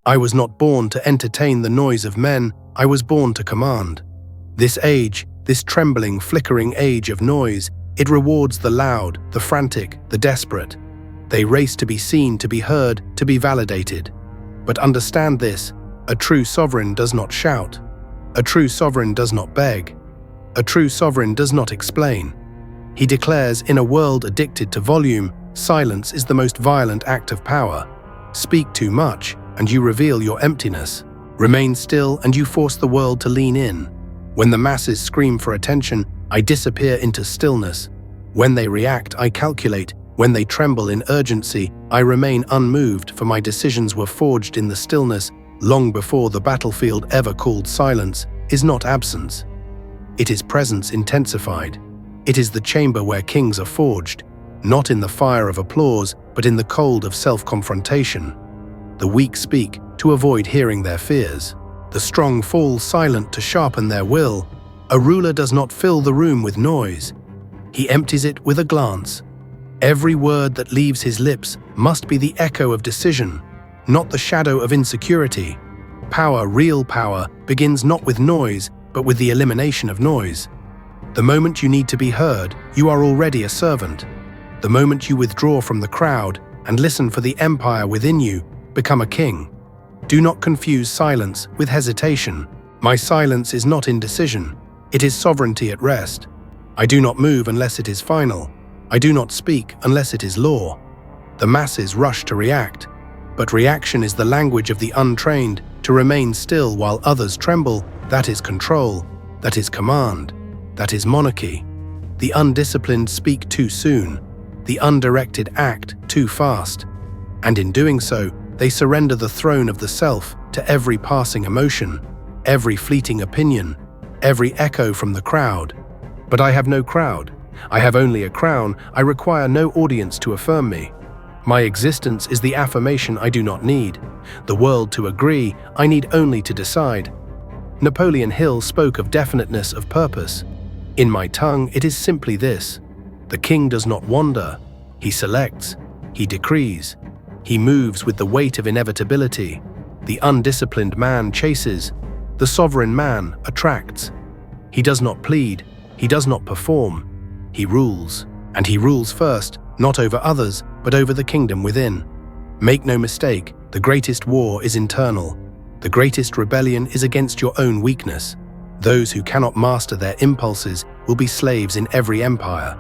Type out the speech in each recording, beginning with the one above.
I was not born to entertain the noise of men, I was born to command. This age, this trembling, flickering age of noise, it rewards the loud, the frantic, the desperate. They race to be seen, to be heard, to be validated. But understand this, a true sovereign does not shout. A true sovereign does not beg. A true sovereign does not explain. He declares, in a world addicted to volume, silence is the most violent act of power. Speak too much, and you reveal your emptiness. Remain still, and you force the world to lean in. When the masses scream for attention, I disappear into stillness. When they react, I calculate. When they tremble in urgency, I remain unmoved, for my decisions were forged in the stillness, long before the battlefield ever called silence, is not absence. It is presence intensified. It is the chamber where kings are forged, not in the fire of applause, but in the cold of self-confrontation. The weak speak to avoid hearing their fears. The strong fall silent to sharpen their will. A ruler does not fill the room with noise. He empties it with a glance. Every word that leaves his lips must be the echo of decision, not the shadow of insecurity. Power, real power, begins not with noise, but with the elimination of noise. The moment you need to be heard, you are already a servant. The moment you withdraw from the crowd and listen for the empire within you, become a king. Do not confuse silence with hesitation. My silence is not indecision. It is sovereignty at rest. I do not move unless it is final. I do not speak unless it is law. The masses rush to react, but reaction is the language of the untrained. To remain still while others tremble, that is control, that is command, that is monarchy. The undisciplined speak too soon, the undirected act too fast, and in doing so, they surrender the throne of the self to every passing emotion, every fleeting opinion, every echo from the crowd. But I have no crowd. I have only a crown. I require no audience to affirm me. My existence is the affirmation I do not need. The world to agree, I need only to decide. Napoleon Hill spoke of definiteness of purpose. In my tongue, it is simply this. The king does not wander. He selects. He decrees. He moves with the weight of inevitability. The undisciplined man chases. The sovereign man attracts. He does not plead. He does not perform. He rules. And he rules first, not over others, but over the kingdom within. Make no mistake, the greatest war is internal. The greatest rebellion is against your own weakness. Those who cannot master their impulses will be slaves in every empire.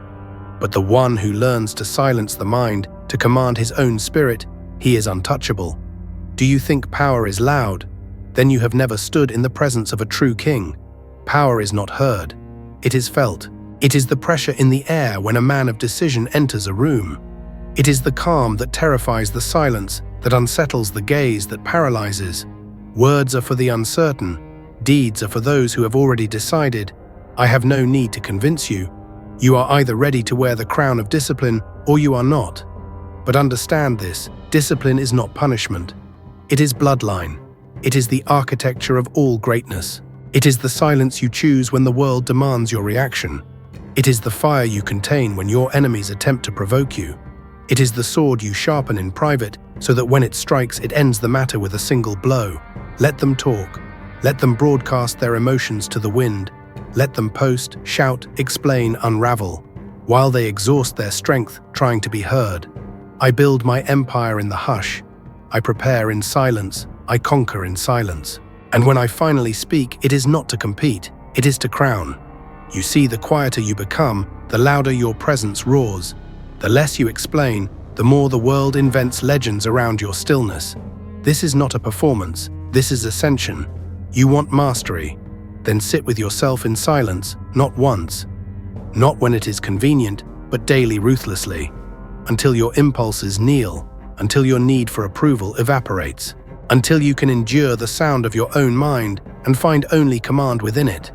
But the one who learns to silence the mind, to command his own spirit, he is untouchable. Do you think power is loud? Then you have never stood in the presence of a true king. Power is not heard. It is felt. It is the pressure in the air when a man of decision enters a room. It is the calm that terrifies the silence, that unsettles the gaze, that paralyzes. Words are for the uncertain. Deeds are for those who have already decided. I have no need to convince you. You are either ready to wear the crown of discipline or you are not. But understand this, discipline is not punishment. It is bloodline. It is the architecture of all greatness. It is the silence you choose when the world demands your reaction. It is the fire you contain when your enemies attempt to provoke you. It is the sword you sharpen in private so that when it strikes, it ends the matter with a single blow. Let them talk. Let them broadcast their emotions to the wind. Let them post, shout, explain, unravel, while they exhaust their strength trying to be heard. I build my empire in the hush. I prepare in silence. I conquer in silence. And when I finally speak, it is not to compete. It is to crown. You see, the quieter you become, the louder your presence roars. The less you explain, the more the world invents legends around your stillness. This is not a performance. This is ascension. You want mastery? Then sit with yourself in silence, not once. Not when it is convenient, but daily ruthlessly. Until your impulses kneel, until your need for approval evaporates, until you can endure the sound of your own mind and find only command within it.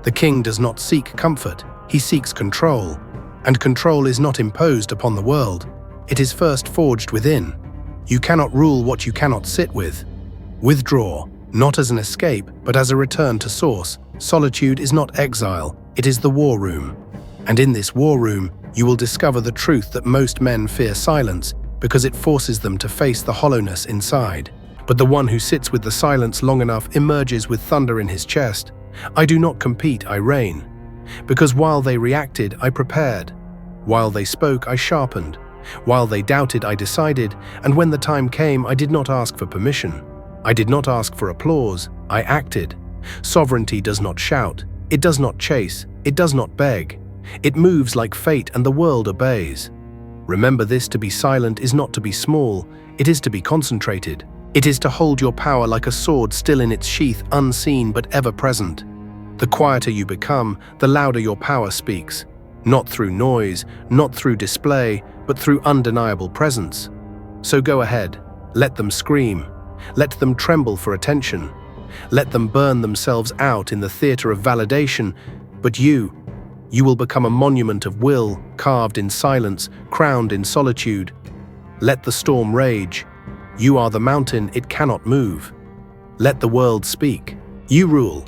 The king does not seek comfort, he seeks control. And control is not imposed upon the world. It is first forged within. You cannot rule what you cannot sit with. Withdraw, not as an escape, but as a return to source. Solitude is not exile, it is the war room. And in this war room, you will discover the truth that most men fear silence because it forces them to face the hollowness inside. But the one who sits with the silence long enough emerges with thunder in his chest. I do not compete, I reign. Because while they reacted, I prepared. While they spoke, I sharpened. While they doubted, I decided. And when the time came, I did not ask for permission. I did not ask for applause. I acted. Sovereignty does not shout. It does not chase. It does not beg. It moves like fate, and the world obeys. Remember this: to be silent is not to be small. It is to be concentrated. It is to hold your power like a sword still in its sheath, unseen but ever present. The quieter you become, the louder your power speaks. Not through noise, not through display, but through undeniable presence. So go ahead. Let them scream. Let them tremble for attention. Let them burn themselves out in the theater of validation. But you will become a monument of will, carved in silence, crowned in solitude. Let the storm rage. You are the mountain, it cannot move. Let the world speak. You rule.